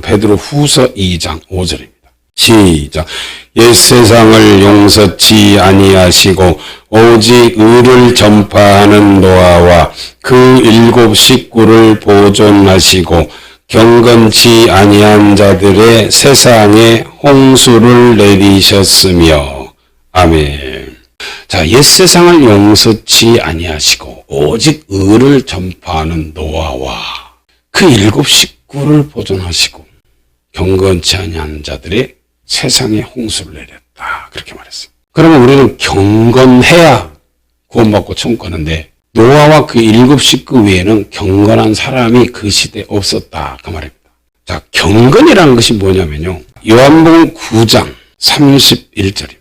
베드로 후서 2장 5절입니다. 시작. 옛 세상을 용서치 아니하시고 오직 의를 전파하는 노아와 그 7 식구를 보존하시고 경건치 아니한 자들의 세상에 홍수를 내리셨으며. 아멘. 자, 옛 세상을 용서치 아니하시고 오직 의를 전파하는 노아와 그 7 식구를 보존하시고 경건치 아니한 자들의 세상에 홍수를 내렸다. 그렇게 말했어요. 그러면 우리는 경건해야 구원받고 천국 가는데 노아와 그 7 식구 외에는 경건한 사람이 그 시대에 없었다. 그 말입니다. 자, 경건이라는 것이 뭐냐면요. 요한복음 9장 31절입니다.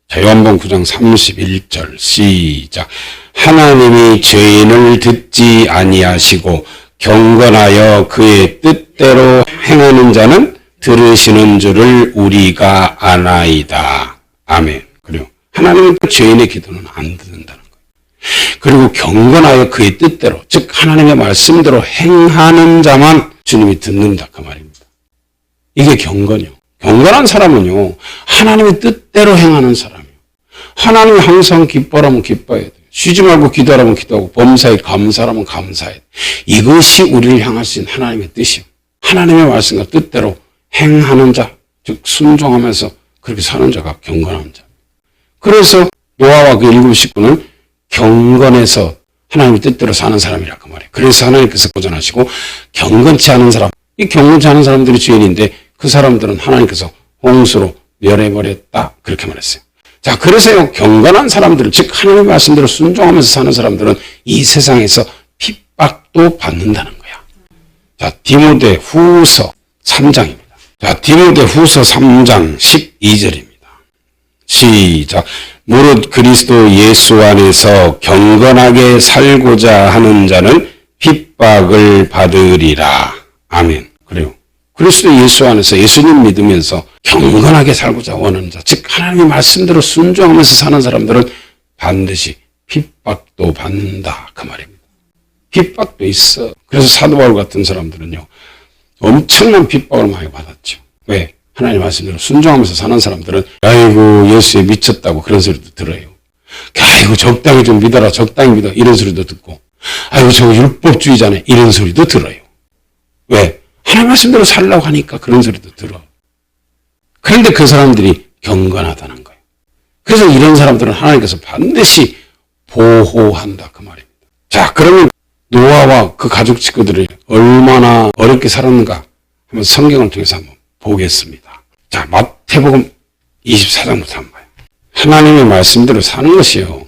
자, 요한복음 9장 31절 시작. 하나님이 죄인을 듣지 아니하시고 경건하여 그의 뜻대로 행하는 자는 들으시는 줄을 우리가 아나이다. 아멘. 그리고 하나님은 죄인의 기도는 안 듣는다는 거예요. 그리고 경건하여 그의 뜻대로, 즉 하나님의 말씀대로 행하는 자만 주님이 듣는다. 그 말입니다. 이게 경건이요. 경건한 사람은요, 하나님의 뜻대로 행하는 사람이요. 하나님이 항상 기뻐하면 기뻐해야 돼요. 쉬지 말고 기도하라면 기도하고 범사에 감사하면 감사해야 돼요. 이것이 우리를 향할 수 있는 하나님의 뜻이요. 하나님의 말씀과 뜻대로 행하는 자, 즉 순종하면서 그렇게 사는 자가 경건한 자. 그래서 노아와 그 7 식구는 경건해서 하나님의 뜻대로 사는 사람이라 그 말이에요. 그래서 하나님께서 보존하시고 경건치 않은 사람, 이 경건치 않은 사람들이 죄인인데 그 사람들은 하나님께서 홍수로 멸해버렸다. 그렇게 말했어요. 자, 그래서요, 경건한 사람들, 즉 하나님의 말씀대로 순종하면서 사는 사람들은 이 세상에서 핍박도 받는다는 거야. 자, 디모데 후서 3장입니다. 자, 디모데 후서 3장 12절입니다. 시작. 무릇 그리스도 예수 안에서 경건하게 살고자 하는 자는 핍박을 받으리라. 아멘. 그래요. 그리스도 예수 안에서 예수님 믿으면서 경건하게 살고자 원하는 자, 즉 하나님의 말씀대로 순종하면서 사는 사람들은 반드시 핍박도 받는다. 그 말입니다. 핍박도 있어. 그래서 사도 바울 같은 사람들은요, 엄청난 핍박을 많이 받았죠. 왜? 하나님 말씀대로 순종하면서 사는 사람들은 아이고 예수에 미쳤다고 그런 소리도 들어요. 아이고 적당히 좀 믿어라, 적당히 믿어, 이런 소리도 듣고, 아이고 저 율법주의자네, 이런 소리도 들어요. 왜? 하나님 말씀대로 살려고 하니까 그런 소리도 들어. 그런데 그 사람들이 경건하다는 거예요. 그래서 이런 사람들은 하나님께서 반드시 보호한다. 그 말입니다. 자, 그러면 노아와 그 가족 식구들이 얼마나 어렵게 살았는가 한번 성경을 통해서 한번 보겠습니다. 자, 마태복음 24장부터 한번 봐요. 하나님의 말씀대로 사는 것이요,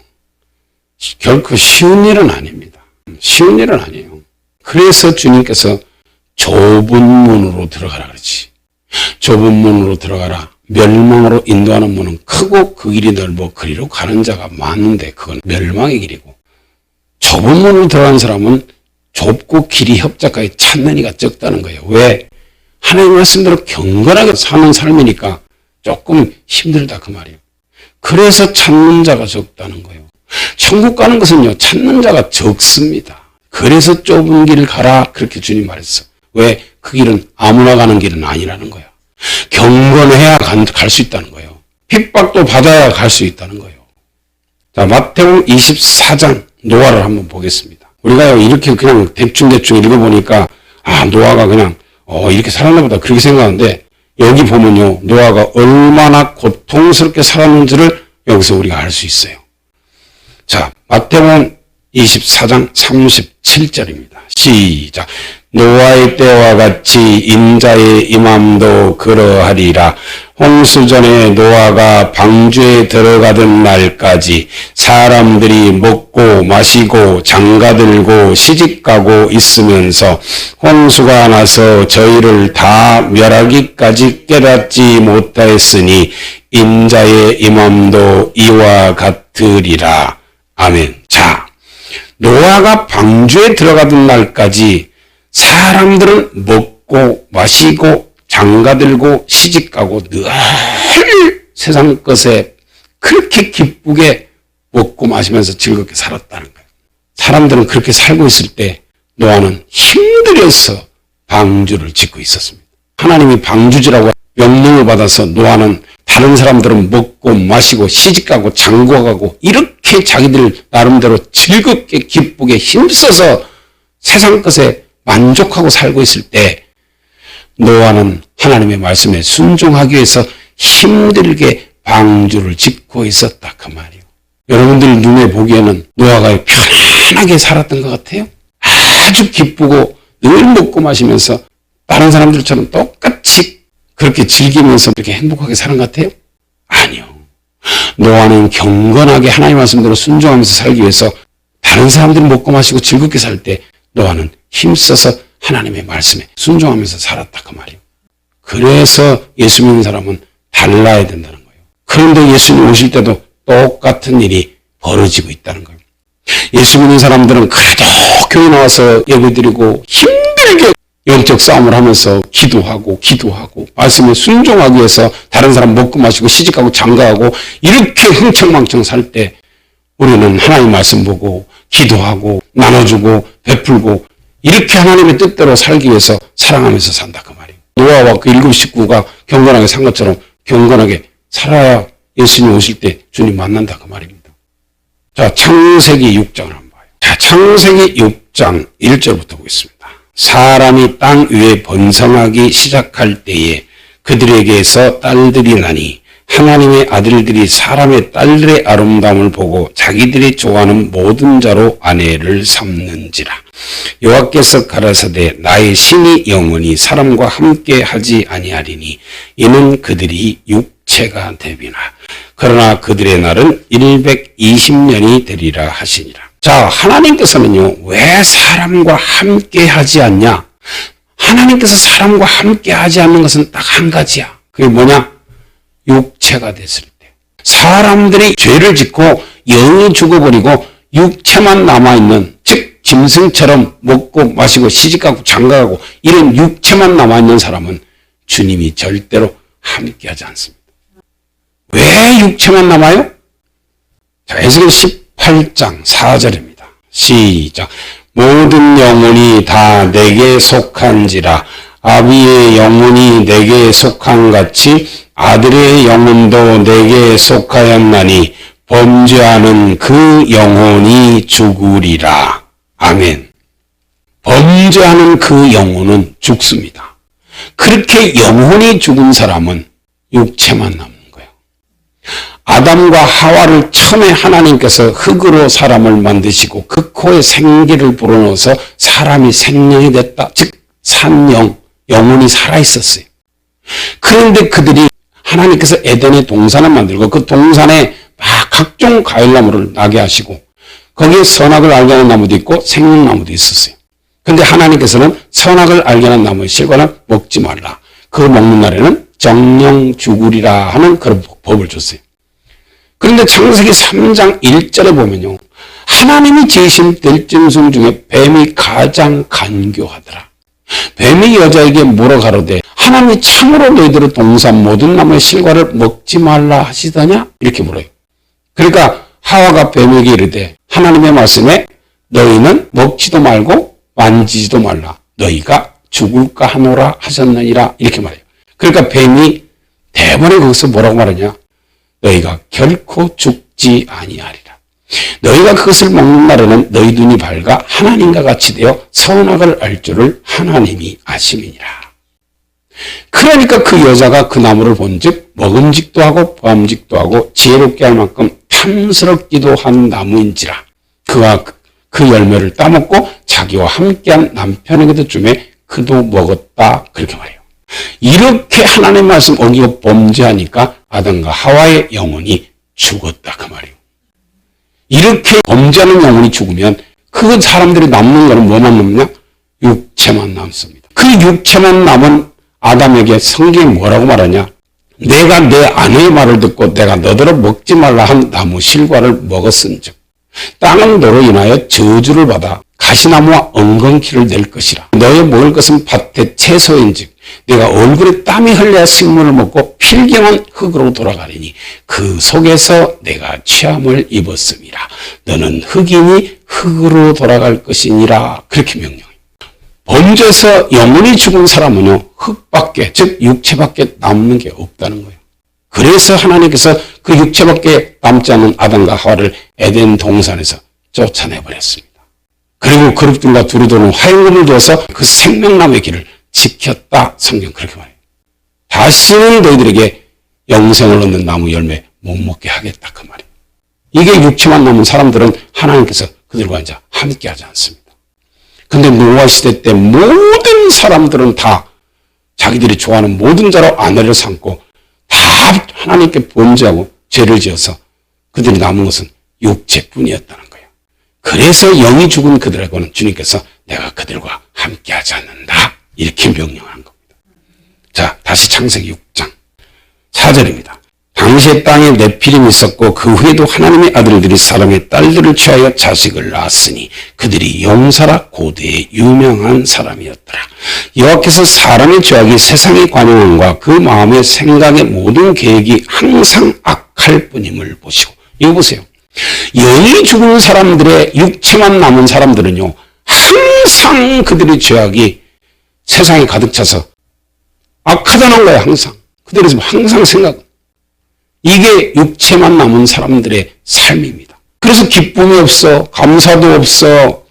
결코 쉬운 일은 아닙니다. 쉬운 일은 아니에요. 그래서 주님께서 좁은 문으로 들어가라 그러지. 좁은 문으로 들어가라. 멸망으로 인도하는 문은 크고 그 길이 넓어 그리로 가는 자가 많은데 그건 멸망의 길이고, 좁은 문으로 들어가는 사람은 좁고 길이 협착하게 찾는 이가 적다는 거예요. 왜? 하나님의 말씀대로 경건하게 사는 삶이니까 조금 힘들다 그 말이에요. 그래서 찾는 자가 적다는 거예요. 천국 가는 것은요, 찾는 자가 적습니다. 그래서 좁은 길을 가라 그렇게 주님 말했어. 왜? 그 길은 아무나 가는 길은 아니라는 거야. 경건해야 갈 수 있다는 거예요. 핍박도 받아야 갈 수 있다는 거예요. 자, 마태복음 24장 노아를 한번 보겠습니다. 우리가 이렇게 그냥 대충 읽어보니까 노아가 그냥 이렇게 살았나 보다 그렇게 생각하는데, 여기 보면요, 노아가 얼마나 고통스럽게 살았는지를 여기서 우리가 알 수 있어요. 자, 마태복음 24장 37절입니다. 시작. 노아의 때와 같이 인자의 임함도 그러하리라. 홍수전에 노아가 방주에 들어가던 날까지 사람들이 먹고 마시고 장가들고 시집가고 있으면서 홍수가 나서 저희를 다 멸하기까지 깨닫지 못하였으니 인자의 임함도 이와 같으리라. 아멘. 자, 노아가 방주에 들어가던 날까지 사람들은 먹고 마시고 장가들고 시집가고 늘 세상 것에 그렇게 기쁘게 먹고 마시면서 즐겁게 살았다는 거예요. 사람들은 그렇게 살고 있을 때 노아는 힘들여서 방주를 짓고 있었습니다. 하나님이 방주지라고 명령을 받아서 노아는 다른 사람들은 먹고 마시고 시집가고 장구하고 이렇게 자기들 나름대로 즐겁게 기쁘게 힘써서 세상 것에 만족하고 살고 있을 때 노아는 하나님의 말씀에 순종하기 위해서 힘들게 방주를 짓고 있었다 그 말이에요. 여러분들 눈에 보기에는 노아가 편안하게 살았던 것 같아요? 아주 기쁘고 늘 먹고 마시면서 다른 사람들처럼 똑같이 그렇게 즐기면서 이렇게 행복하게 사는 것 같아요? 아니요. 노아는 경건하게 하나님 말씀대로 순종하면서 살기 위해서 다른 사람들이 먹고 마시고 즐겁게 살 때 노아는 힘써서 하나님의 말씀에 순종하면서 살았다 그 말이에요. 그래서 예수 믿는 사람은 달라야 된다는 거예요. 그런데 예수님 오실 때도 똑같은 일이 벌어지고 있다는 거예요. 예수 믿는 사람들은 그래도 교회 나와서 예배드리고 힘들게 영적 싸움을 하면서 기도하고 말씀에 순종하기 위해서 다른 사람 먹고 마시고 시집가고 장가하고 이렇게 흥청망청 살 때 우리는 하나님 말씀 보고 기도하고 나눠주고 베풀고 이렇게 하나님의 뜻대로 살기 위해서 사랑하면서 산다 그 말이에요. 노아와 그 7 식구가 경건하게 산 것처럼 경건하게 살아야 예수님 오실 때 주님 만난다 그 말입니다. 자, 창세기 6장을 한번 봐요. 자, 창세기 6장 1절부터 보겠습니다. 사람이 땅 위에 번성하기 시작할 때에 그들에게서 딸들이 나니 하나님의 아들들이 사람의 딸들의 아름다움을 보고 자기들이 좋아하는 모든 자로 아내를 삼는지라. 여호와께서 가라사대 나의 신이 영원히 사람과 함께 하지 아니하리니 이는 그들이 육체가 되비나 그러나 그들의 날은 120년이 되리라 하시니라. 자, 하나님께서는요, 왜 사람과 함께 하지 않냐? 하나님께서 사람과 함께 하지 않는 것은 딱 한 가지야. 그게 뭐냐? 육체가 됐을 때. 사람들이 죄를 짓고 영이 죽어버리고 육체만 남아있는, 즉 짐승처럼 먹고 마시고 시집가고 장가가고 이런 육체만 남아있는 사람은 주님이 절대로 함께 하지 않습니다. 왜 육체만 남아요? 자, 에스겔 18장 4절입니다. 시작. 모든 영혼이 다 내게 속한지라 아비의 영혼이 내게 속한 같이 아들의 영혼도 내게 속하였나니 범죄하는 그 영혼이 죽으리라. 아멘. 범죄하는 그 영혼은 죽습니다. 그렇게 영혼이 죽은 사람은 육체만 남는 거예요. 아담과 하와를 처음에 하나님께서 흙으로 사람을 만드시고 그 코에 생기를 불어넣어서 사람이 생명이 됐다. 즉 산영, 영혼이 살아있었어요. 그런데 그들이 하나님께서 에덴의 동산을 만들고 그 동산에 막 각종 과일나무를 나게 하시고 거기에 선악을 알게 하는 나무도 있고 생명나무도 있었어요. 그런데 하나님께서는 선악을 알게 하는 나무의 실과는 먹지 말라. 그거 먹는 날에는 정령 죽으리라 하는 그런 법을 줬어요. 그런데 창세기 3장 1절에 보면요. 하나님이 지으신 들짐승 중에 뱀이 가장 간교하더라. 뱀이 여자에게 물어 가로되 하나님이 참으로 너희들의 동산 모든 나무의 실과를 먹지 말라 하시더냐? 이렇게 물어요. 그러니까 하와가 뱀에게 이르되 하나님의 말씀에 너희는 먹지도 말고 만지지도 말라. 너희가 죽을까 하노라 하셨느니라. 이렇게 말해요. 그러니까 뱀이 대번에 거기서 뭐라고 말하냐? 너희가 결코 죽지 아니하리라. 너희가 그것을 먹는 날에는 너희 눈이 밝아 하나님과 같이 되어 선악을 알 줄을 하나님이 아심이니라. 그러니까 그 여자가 그 나무를 본즉 먹음직도 하고 보암직도 하고 지혜롭게 할 만큼 탐스럽기도 한 나무인지라. 그가 그 열매를 따먹고 자기와 함께한 남편에게도 주매 그도 먹었다. 그렇게 말해요. 이렇게 하나님 말씀 어기고 범죄하니까 아담과 하와의 영혼이 죽었다. 그 말이에요. 이렇게 범죄하는 영혼이 죽으면 그 사람들이 남는 거는 뭐만 남냐? 육체만 남습니다. 그 육체만 남은 아담에게 성경이 뭐라고 말하냐? 내가 내 아내의 말을 듣고 내가 너더러 먹지 말라 한 나무 실과를 먹었은즉 땅은 너로 인하여 저주를 받아 가시나무와 엉겅퀴를 낼 것이라. 너의 먹을 것은 밭의 채소인즉 내가 얼굴에 땀이 흘려야 식물을 먹고 필경은 흙으로 돌아가리니 그 속에서 내가 취함을 입었음이라. 너는 흙이니 흙으로 돌아갈 것이니라. 그렇게 명령해요. 범죄에서 영혼이 죽은 사람은요 흙밖에, 즉 육체밖에 남는 게 없다는 거예요. 그래서 하나님께서 그 육체밖에 남지 않는 아담과 하와를 에덴 동산에서 쫓아내버렸습니다. 그리고 그룹들과 두루두루 화염금을 두어서 그 생명나무의 길을 지켰다. 성경 그렇게 말해요. 다시는 너희들에게 영생을 얻는 나무 열매 못 먹게 하겠다. 그 말이에요. 이게 육체만 남은 사람들은 하나님께서 그들과 이제 함께 하지 않습니다. 근데 노아 시대 때 모든 사람들은 다 자기들이 좋아하는 모든 자로 아내를 삼고 다 하나님께 범죄하고 죄를 지어서 그들이 남은 것은 육체뿐이었다는 거예요. 그래서 영이 죽은 그들에게는 주님께서 내가 그들과 함께하지 않는다. 이렇게 명령한 겁니다. 자, 다시 창세기 6장 4절입니다. 당시에 땅에 네피림이 있었고 그 후에도 하나님의 아들들이 사람의 딸들을 취하여 자식을 낳았으니 그들이 용사라 고대의 유명한 사람이었더라. 여호와께서 사람의 죄악이 세상의 관용함과 그 마음의 생각의 모든 계획이 항상 악할 뿐임을 보시고, 이거 보세요. 영이 죽은 사람들의 육체만 남은 사람들은요, 항상 그들의 죄악이 세상에 가득 차서 악하다는 거예요. 항상 그들에서 항상 생각, 이게 육체만 남은 사람들의 삶입니다. 그래서 기쁨이 없어, 감사도 없어,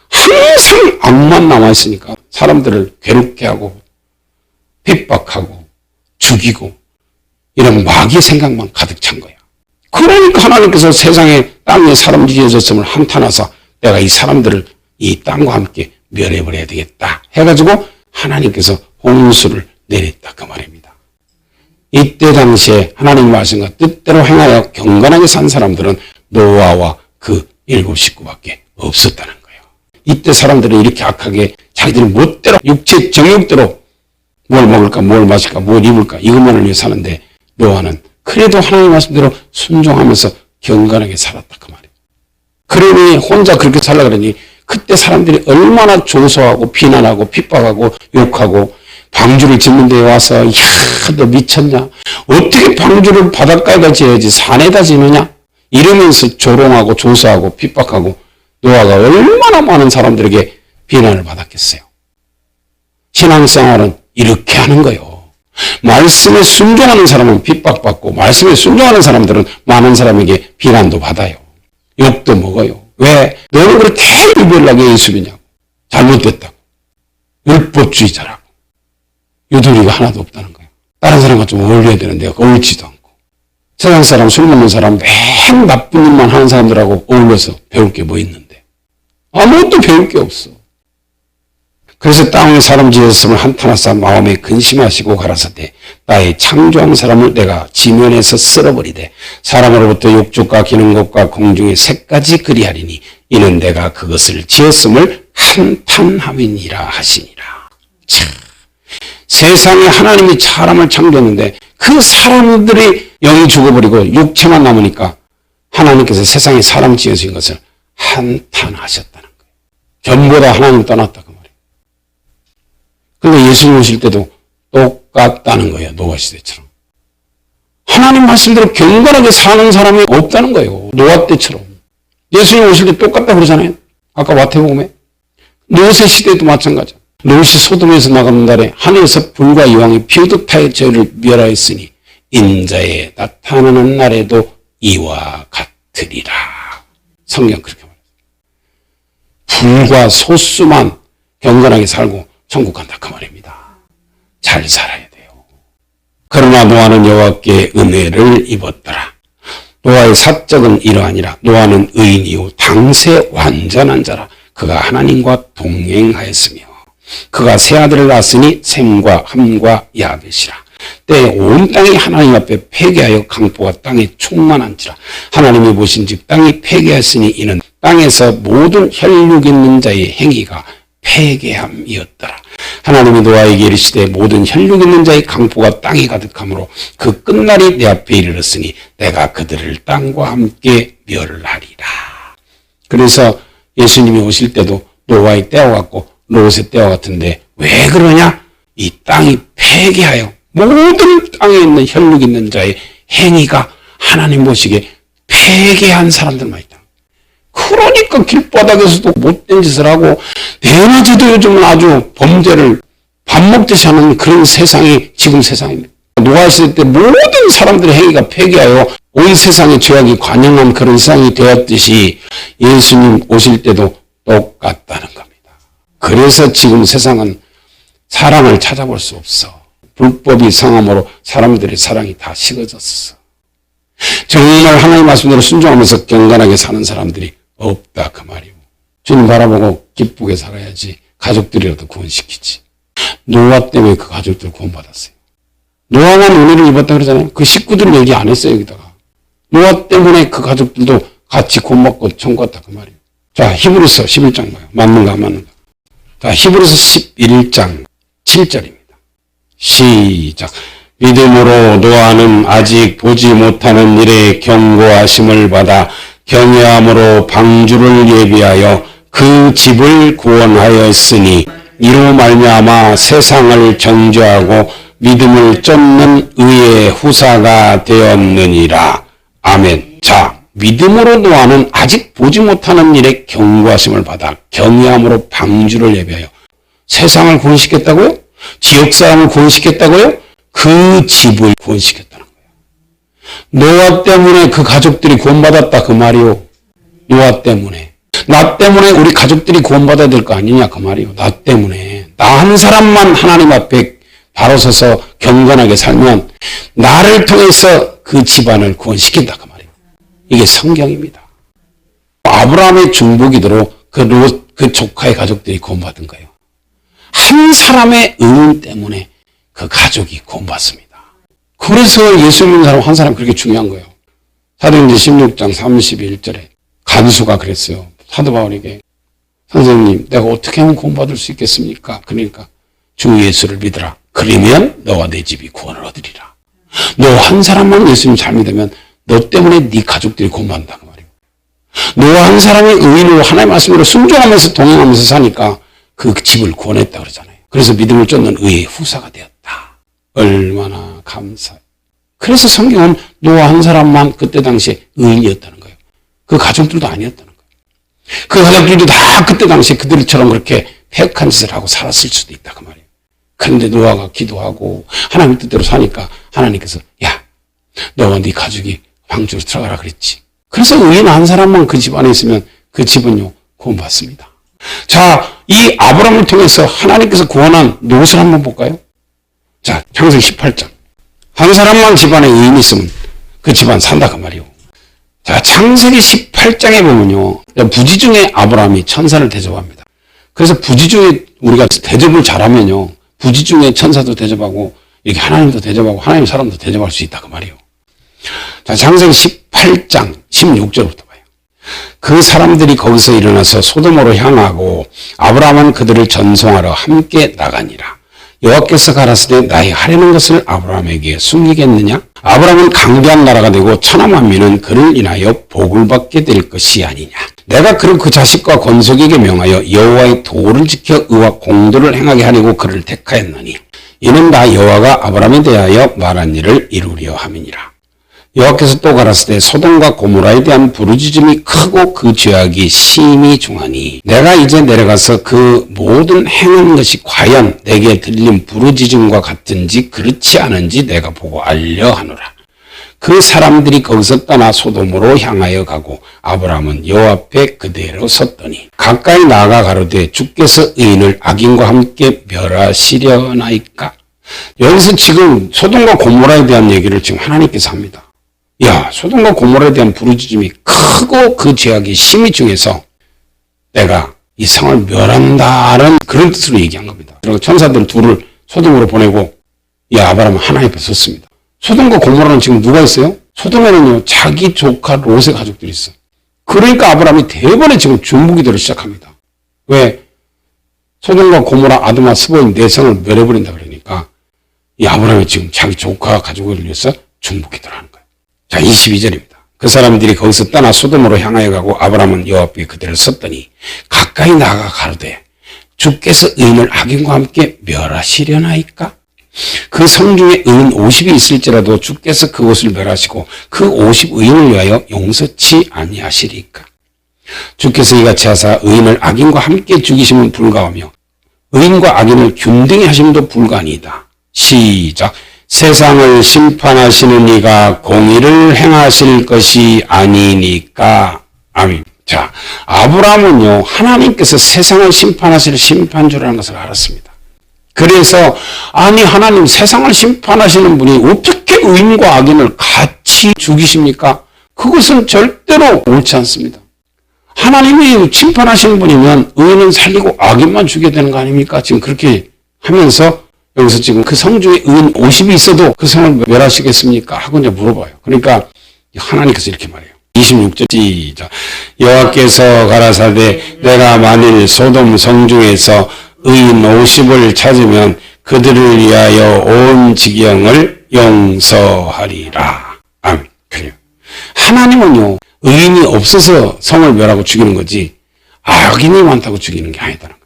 항상 악만 남아있으니까 사람들을 괴롭게 하고 핍박하고 죽이고 이런 마귀의 생각만 가득 찬 거야. 그러니까 하나님께서 세상에 땅에 사람 지어졌음을 한탄하사 내가 이 사람들을 이 땅과 함께 멸해버려야 되겠다 해가지고 하나님께서 홍수를 내렸다 그 말입니다. 이때 당시에 하나님 말씀과 뜻대로 행하여 경건하게 산 사람들은 노아와 그 7 식구밖에 없었다는 거예요. 이때 사람들은 이렇게 악하게 자기들이 멋대로 육체 정욕대로 뭘 먹을까 뭘 마실까 뭘 입을까 이것만을 위해 사는데 노아는 그래도 하나님 말씀대로 순종하면서 경건하게 살았다 그 말이에요. 그러니 혼자 그렇게 살라 그러니 그때 사람들이 얼마나 조소하고 비난하고 핍박하고 욕하고 방주를 짓는 데에 와서 야, 너 미쳤냐? 어떻게 방주를 바닷가에다 지어야지 산에다 지느냐? 이러면서 조롱하고 조소하고 핍박하고 노아가 얼마나 많은 사람들에게 비난을 받았겠어요. 신앙생활은 이렇게 하는 거예요. 말씀에 순종하는 사람은 핍박받고 말씀에 순종하는 사람들은 많은 사람에게 비난도 받아요. 욕도 먹어요. 왜? 너는 그렇게 유별나게 예수 믿냐고. 잘못됐다고. 율법주의자라고. 유도리가 하나도 없다는 거예요. 다른 사람과 좀 어울려야 되는데 어울리지도 않고. 세상 사람, 술 먹는 사람, 맨 나쁜 일만 하는 사람들하고 어울려서 배울 게 뭐 있는데. 아무것도 배울 게 없어. 그래서 땅에 사람 지었음을 한탄하사 마음에 근심하시고 가라사대 나의 창조한 사람을 내가 지면에서 쓸어버리되 사람으로부터 욕조가 기는 것과 공중의 새까지 그리하리니 이는 내가 그것을 지었음을 한탄함이니라 하시니라. 참. 세상에 하나님이 사람을 창조했는데 그 사람들이 영이 죽어버리고 육체만 남으니까 하나님께서 세상에 사람 지으신 것을 한탄하셨다는 거예요. 전부 다 하나님 떠났다 그 말이에요. 그런데 예수님 오실 때도 똑같다는 거예요. 노아 시대처럼. 하나님 말씀대로 경건하게 사는 사람이 없다는 거예요. 노아 때처럼. 예수님 오실 때 똑같다 그러잖아요. 아까 마태복음에. 롯의 시대도 마찬가지야. 롯이 소돔에서 나가는 날에 하늘에서 불과 이왕이 피우듯 하여 저를 멸하였으니 인자에 나타나는 날에도 이와 같으리라. 성경 그렇게 말해요. 불과 소수만 경건하게 살고 천국 간다 그 말입니다. 잘 살아야 돼요. 그러나 노아는 여호와께 은혜를 입었더라. 노아의 사적은 이러하니라. 노아는 의인이요 당세 완전한 자라. 그가 하나님과 동행하였으며 그가 세 아들을 낳았으니 셈과 함과 야벳이라. 때에 온 땅이 하나님 앞에 패개하여 강포가 땅에 충만한지라. 하나님이 보신즉 땅이 패개하였으니 이는 땅에서 모든 혈육 있는 자의 행위가 패개함이었더라. 하나님이 노아에게 이르시되 모든 혈육 있는 자의 강포가 땅에 가득하므로 그 끝날이 내 앞에 이르렀으니 내가 그들을 땅과 함께 멸하리라. 그래서 예수님이 오실 때도 노아의 때와 같고 롯의 때와 같은데 왜 그러냐? 이 땅이 패개하여 모든 땅에 있는 혈육 있는 자의 행위가 하나님 보시기에 패개한 사람들만 있다. 그러니까 길바닥에서도 못된 짓을 하고 대낮에도 요즘은 아주 범죄를 밥 먹듯이 하는 그런 세상이 지금 세상입니다. 노아 시대 때 모든 사람들의 행위가 폐기하여 온 세상의 죄악이 관영한 그런 세상이 되었듯이 예수님 오실 때도 똑같다는 겁니다. 그래서 지금 세상은 사랑을 찾아볼 수 없어. 불법이 성함으로 사람들의 사랑이 다 식어졌어. 정말 하나님 말씀대로 순종하면서 경건하게 사는 사람들이 없다 그 말이오. 주님 바라보고 기쁘게 살아야지. 가족들이라도 구원시키지. 노아 때문에 그 가족들 구원받았어요. 노아만 은혜를 입었다 그러잖아요. 그 식구들은 얘기 안 했어요 여기다가. 노아 때문에 그 가족들도 같이 구원받고 천국 갔다 그 말이에요. 자, 히브리서 11장 봐요. 맞는가 안 맞는가. 자, 히브리서 11장 7절입니다. 시작. 믿음으로 노아는 아직 보지 못하는 일에 경고하심을 받아 경외함으로 방주를 예비하여 그 집을 구원하였으니 이로 말미암아 세상을 정죄하고 믿음을 쫓는 의의 후사가 되었느니라. 아멘. 자, 믿음으로 노아는 아직 보지 못하는 일에 경고하심을 받아 경외함으로 방주를 예비하여 세상을 구원시켰다고요? 지역 사람을 구원시켰다고요? 그 집을 구원시켰다는 거예요. 노아 때문에 그 가족들이 구원받았다 그 말이요. 노아 때문에. 나 때문에 우리 가족들이 구원받아야 될 거 아니냐 그 말이요. 나 때문에. 나 한 사람만 하나님 앞에 바로 서서 경건하게 살면 나를 통해서 그 집안을 구원시킨다 그 말이에요. 이게 성경입니다. 아브라함의 중보기도로 그 조카의 가족들이 구원받은 거예요. 한 사람의 의문 때문에 그 가족이 구원받습니다. 그래서 예수 믿는 사람 한 사람 그렇게 중요한 거예요. 사도행전 16장 31절에 간수가 그랬어요. 사도 바울에게 선생님 내가 어떻게 하면 구원받을 수 있겠습니까? 그러니까 주 예수를 믿으라. 그러면 너와 내 집이 구원을 얻으리라. 너 한 사람만 예수님 잘 믿으면 너 때문에 네 가족들이 구원받는다 그 말이에요. 너와 한 사람의 의인으로 하나님의 말씀으로 순종하면서 동행하면서 사니까 그 집을 구원했다 그러잖아요. 그래서 믿음을 쫓는 의의 후사가 되었다. 얼마나 감사해요. 그래서 성경은 노아 한 사람만 그때 당시에 의인이었다는 거예요. 그 가족들도 아니었다는 거예요. 그 가족들도 다 그때 당시에 그들처럼 그렇게 폐역한 짓을 하고 살았을 수도 있다 그 말이에요. 그런데 노아가 기도하고 하나님 뜻대로 사니까 하나님께서 야 너와 네 가족이 방주로 들어가라 그랬지. 그래서 의인 한 사람만 그 집 안에 있으면 그 집은요 구원받습니다. 자, 이 아브라함을 통해서 하나님께서 구원한 롯을 한번 볼까요? 자, 창세기 18장. 한 사람만 집안에 의인이 있으면 그 집안 산다 그 말이요. 자, 창세기 18장에 보면요. 부지 중에 아브라함이 천사를 대접합니다. 그래서 부지 중에 우리가 대접을 잘하면요. 부지 중에 천사도 대접하고 이렇게 하나님도 대접하고 하나님 사람도 대접할 수 있다 그 말이요. 자, 창세기 18장 16절부터 봐요. 그 사람들이 거기서 일어나서 소돔으로 향하고 아브라함은 그들을 전송하러 함께 나가니라. 여호와께서 가라사대 나의 하려는 것을 아브라함에게 숨기겠느냐? 아브라함은 강대한 나라가 되고 천하 만민은 그를 인하여 복을 받게 될 것이 아니냐. 내가 그를 그 자식과 건속에게 명하여 여호와의 도를 지켜 의와 공도를 행하게 하려고 그를 택하였느니 이는 다 여호와가 아브라함에 대하여 말한 일을 이루려 함이니라. 여호와께서 또 가라사대 소돔과 고모라에 대한 부르짖음이 크고 그 죄악이 심히 중하니 내가 이제 내려가서 그 모든 행한 것이 과연 내게 들린 부르짖음과 같은지 그렇지 않은지 내가 보고 알려 하노라. 그 사람들이 거기서 떠나 소돔으로 향하여 가고 아브라함은 여호와 앞에 그대로 섰더니 가까이 나아가 가로되 주께서 의인을 악인과 함께 멸하시려나이까. 여기서 지금 소돔과 고모라에 대한 얘기를 지금 하나님께서 합니다. 야, 소돔과 고모라에 대한 부르짖음이 크고 그 죄악이 심히 중해서 내가 이 성을 멸한다는 그런 뜻으로 얘기한 겁니다. 그리고 천사들 둘을 소돔으로 보내고 이 아브라함은 하나님 앞에 섰습니다. 소돔과 고모라는 지금 누가 있어요? 소돔에는요 자기 조카 롯의 가족들이 있어. 그러니까 아브라함이 대번에 지금 중보기도를 시작합니다. 왜? 소돔과 고모라, 아드마, 스보임 네 성을 멸해버린다 그러니까 이 아브라함이 지금 자기 조카 가족을 위해서 중보기도를 하는 거예요. 자, 22절입니다. 그 사람들이 거기서 떠나 소돔으로 향하여 가고 아브라함은 여호와 앞에 그대로 섰더니 가까이 나아가 가로되 주께서 의인을 악인과 함께 멸하시려나이까? 그 성 중에 의인 50이 있을지라도 주께서 그곳을 멸하시고 그 50 의인을 위하여 용서치 아니하시리까? 주께서 이같이 하사 의인을 악인과 함께 죽이심은 불가하며 의인과 악인을 균등히 하심도 불가니이다. 시작. 세상을 심판하시는 이가 공의를 행하실 것이 아니니까. 아멘. 자, 아브라함은요, 하나님께서 세상을 심판하실 심판주라는 것을 알았습니다. 그래서 아니 하나님 세상을 심판하시는 분이 어떻게 의인과 악인을 같이 죽이십니까? 그것은 절대로 옳지 않습니다. 하나님이 심판하시는 분이면 의인은 살리고 악인만 죽여야 되는 거 아닙니까? 지금 그렇게 하면서 여기서 지금 그 성 중에 의인 50이 있어도 그 성을 멸하시겠습니까? 하고 이제 물어봐요. 그러니까 하나님께서 이렇게 말해요. 26절 시작. 여호와께서 가라사대 내가 만일 소돔 성 중에서 의인 50을 찾으면 그들을 위하여 온 지경을 용서하리라. 아멘. 그래요. 하나님은요, 의인이 없어서 성을 멸하고 죽이는 거지 악인이 많다고 죽이는 게 아니다는 거예요.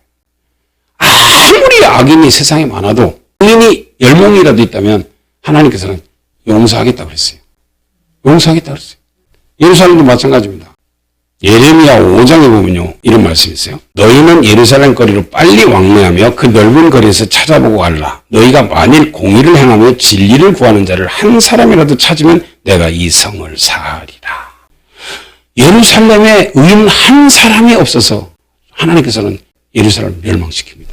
아무리 악인이 세상에 많아도 의인이 10명이라도 있다면 하나님께서는 용서하겠다고 그랬어요. 용서하겠다고 그랬어요. 예루살렘도 마찬가지입니다. 예레미야 5장에 보면요, 이런 말씀이 있어요. 너희는 예루살렘 거리로 빨리 왕래하며 그 넓은 거리에서 찾아보고 갈라. 너희가 만일 공의를 행하며 진리를 구하는 자를 한 사람이라도 찾으면 내가 이 성을 사하리라. 예루살렘에 의인 한 사람이 없어서 하나님께서는 예루살렘을 멸망시킵니다.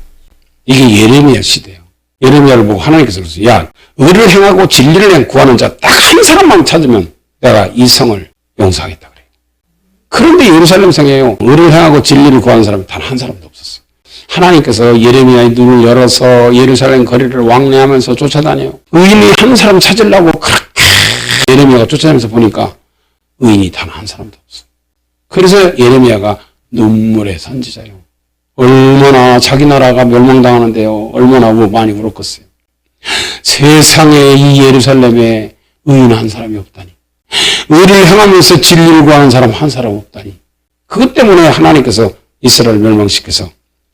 이게 예레미야 시대예요. 예레미야를 보고 하나님께서 그랬어요. 야, 의를 행하고 진리를 구하는 자 딱 한 사람만 찾으면 내가 이 성을 용서하겠다 그래요. 그런데 예루살렘 성에요, 의를 행하고 진리를 구하는 사람이 단 한 사람도 없었어요. 하나님께서 예레미야의 눈을 열어서 예루살렘 거리를 왕래하면서 쫓아다녀요. 의인이 한 사람 찾으려고 그렇게 예레미야가 쫓아다니면서 보니까 의인이 단 한 사람도 없어요. 그래서 예레미야가 눈물의 선지자예요. 얼마나 자기 나라가 멸망당하는데요, 얼마나 많이 울었겠어요. 세상에 이 예루살렘에 의인 한 사람이 없다니, 의를 행하면서 진리를 구하는 사람 한 사람 없다니. 그것 때문에 하나님께서 이스라엘 멸망시켜서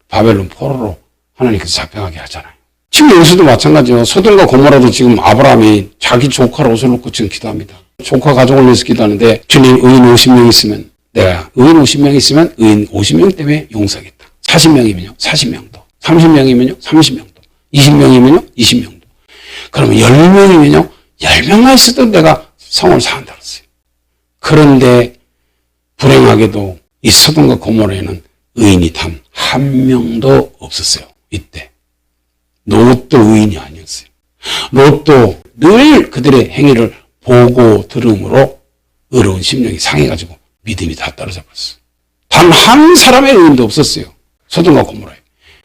바벨론 포로로 하나님께서 잡혀가게 하잖아요. 지금 여기서도 마찬가지예요. 소돔과 고모라도 지금 아브라함이 자기 조카를 옷을 놓고 지금 기도합니다. 조카 가족을 위해서 기도하는데 주님, 의인 50명 있으면 내가 의인 50명 있으면 의인 50명 때문에 용서하겠다. 40명이면요 40명도, 30명이면요 30명도, 20명이면요 20명도. 그러면 10명이면요 10명만 있어도 내가 성을 사한다 그랬어요. 그런데 불행하게도 이 소돔과 고모라에는 의인이 단 한 명도 없었어요. 이때 롯도 의인이 아니었어요. 롯도 늘 그들의 행위를 보고 들음으로 의로운 심령이 상해가지고 믿음이 다 떨어져 버렸어요. 단 한 사람의 의인도 없었어요. 소돔과 고모라에.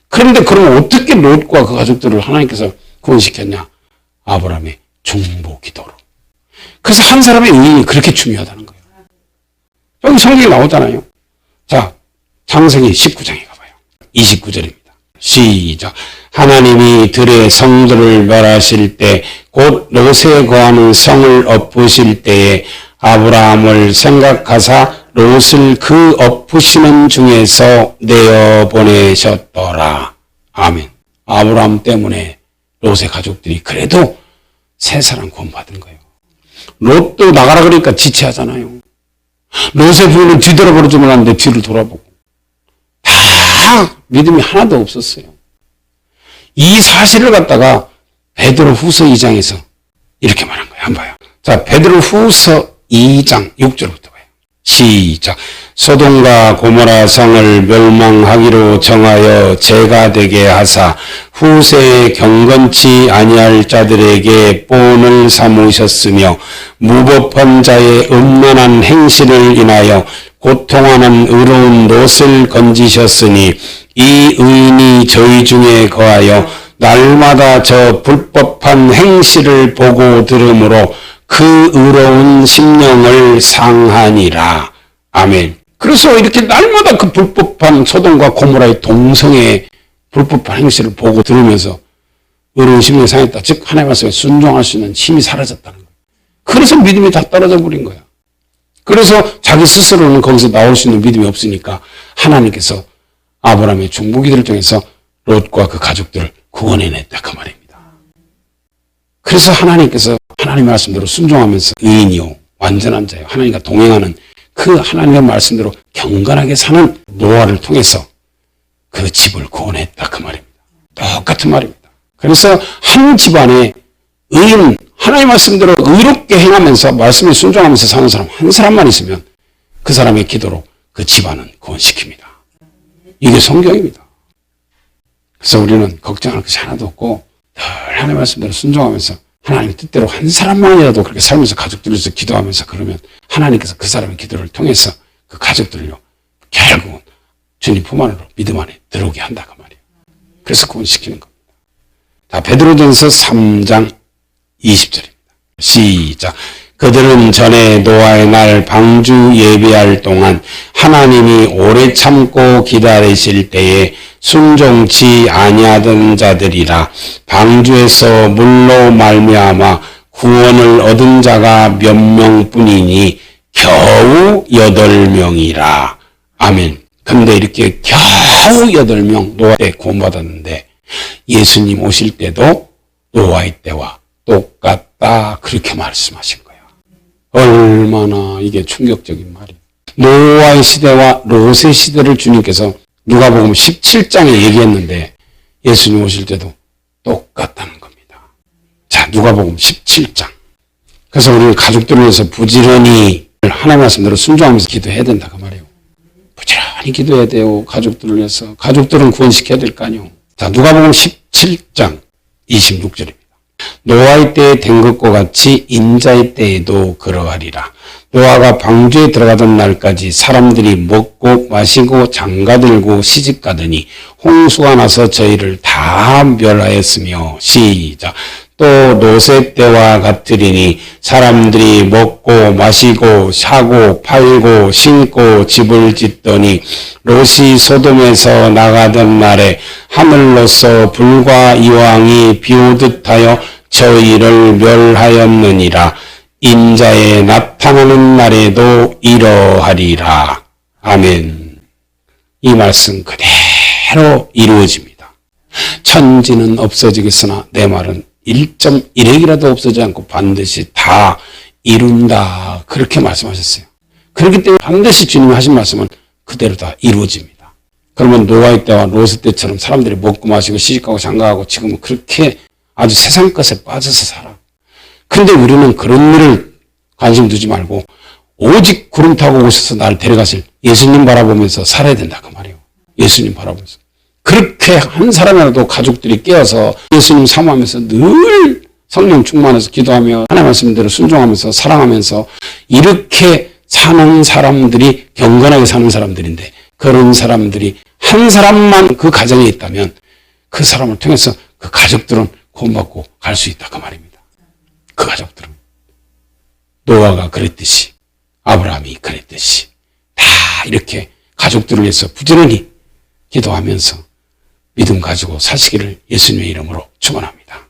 그런데 그러면 어떻게 롯과 그 가족들을 하나님께서 구원시켰냐? 아브라함의 중보 기도로. 그래서 한 사람의 의인이 그렇게 중요하다는 거예요. 여기 성경에 나오잖아요. 자, 창세기 19장에 가봐요. 29절입니다. 시작. 하나님이 들의 성들을 멸하실 때 곧 롯에 거하는 성을 엎으실 때에 아브라함을 생각하사 롯을 그 엎으시는 중에서 내어보내셨더라. 아멘. 아브라함 때문에 롯의 가족들이 그래도 세 사람 구원받은 거예요. 롯도 나가라 그러니까 지체하잖아요. 롯의 부인은 뒤돌아보지 몰랐는데 뒤를 돌아보고. 다 믿음이 하나도 없었어요. 이 사실을 갖다가 베드로 후서 2장에서 이렇게 말한 거예요. 한번 봐요. 자, 베드로 후서 2장 6절부터 봐요. 시작. 소돔과 고모라 성을 멸망하기로 정하여 죄가 되게 하사 후세에 경건치 아니할 자들에게 본을 삼으셨으며 무법한 자의 음란한 행실을 인하여 고통하는 의로운 롯을 건지셨으니 이 의인이 저희 중에 거하여 날마다 저 불법한 행실을 보고 들으므로 그 의로운 심령을 상하니라. 아멘. 그래서 이렇게 날마다 그 불법한 소돔과 고모라의 동성의 불법한 행실을 보고 들으면서 의로운 심령이 상했다. 즉 하나님의 말씀에 순종할 수 있는 힘이 사라졌다는 거예요. 그래서 믿음이 다 떨어져 버린 거야. 그래서 자기 스스로는 거기서 나올 수 있는 믿음이 없으니까 하나님께서 아브라함의 중보기도를 통해서 롯과 그 가족들을 구원해냈다 그 말입니다. 그래서 하나님께서 하나님의 말씀대로 순종하면서 의인이요 완전한 자요 하나님과 동행하는 그 하나님의 말씀대로 경건하게 사는 노아를 통해서 그 집을 구원했다 그 말입니다. 똑같은 말입니다. 그래서 한 집안에 의인, 하나님 말씀대로 의롭게 행하면서 말씀에 순종하면서 사는 사람 한 사람만 있으면 그 사람의 기도로 그 집안은 구원시킵니다. 이게 성경입니다. 그래서 우리는 걱정할 것이 하나도 없고 늘 하나님 말씀대로 순종하면서 하나님 뜻대로 한 사람만이라도 그렇게 살면서 가족들에서 기도하면서 그러면 하나님께서 그 사람의 기도를 통해서 그 가족들을요 결국은 주님 품 안으로 믿음 안에 들어오게 한다 그 말이에요. 그래서 구원시키는 겁니다. 자, 베드로전서 3장 20절입니다. 시작. 그들은 전에 노아의 날 방주 예비할 동안 하나님이 오래 참고 기다리실 때에 순종치 아니하던 자들이라. 방주에서 물로 말미암아 구원을 얻은 자가 몇 명뿐이니 겨우 8명이라. 아멘. 근데 이렇게 겨우 8명 노아에 구원받았는데 예수님 오실 때도 노아의 때와 똑같다 그렇게 말씀하신 거예요. 얼마나 이게 충격적인 말이에요. 노아의 시대와 롯의 시대를 주님께서 누가복음 17장에 얘기했는데 예수님 오실 때도 똑같다는 겁니다. 자, 누가복음 17장. 그래서 우리 가족들을 위해서 부지런히 하나님 말씀대로 순종하면서 기도해야 된다 그 말이에요. 부지런히 기도해야 돼요. 가족들을 위해서. 가족들은 구원시켜야 될 거 아니에요. 자, 누가복음 17장 26절입니다. 노아의 때에 된 것과 같이 인자의 때에도 그러하리라. 노아가 방주에 들어가던 날까지 사람들이 먹고 마시고 장가들고 시집가더니 홍수가 나서 저희를 다 멸하였으며. 시작. 또 롯의 때와 같으리니 사람들이 먹고 마시고 사고 팔고 신고 집을 짓더니 롯이 소돔에서 나가던 날에 하늘로서 불과 이왕이 비오듯 하여 저희를 멸하였느니라. 인자의 나타나는 날에도 이러하리라. 아멘. 이 말씀 그대로 이루어집니다. 천지는 없어지겠으나 내 말은 1.1핵이라도 없어지지 않고 반드시 다 이룬다. 그렇게 말씀하셨어요. 그렇기 때문에 반드시 주님이 하신 말씀은 그대로 다 이루어집니다. 그러면 노아의 때와 롯의 때처럼 사람들이 먹고 마시고 시집가고 장가가고 지금은 그렇게 아주 세상 것에 빠져서 살아. 근데 우리는 그런 일을 관심 두지 말고 오직 구름 타고 오셔서 나를 데려가실 예수님 바라보면서 살아야 된다 그 말이에요. 예수님 바라보면서. 그렇게 한 사람이라도 가족들이 깨어서 예수님 사모하면서 늘 성령 충만해서 기도하며 하나님 말씀대로 순종하면서 사랑하면서 이렇게 사는 사람들이 경건하게 사는 사람들인데 그런 사람들이 한 사람만 그 가정에 있다면 그 사람을 통해서 그 가족들은 구원받고 갈 수 있다 그 말입니다. 그 가족들은 노아가 그랬듯이 아브라함이 그랬듯이 다 이렇게 가족들을 위해서 부지런히 기도하면서 믿음 가지고 사시기를 예수님의 이름으로 축원합니다.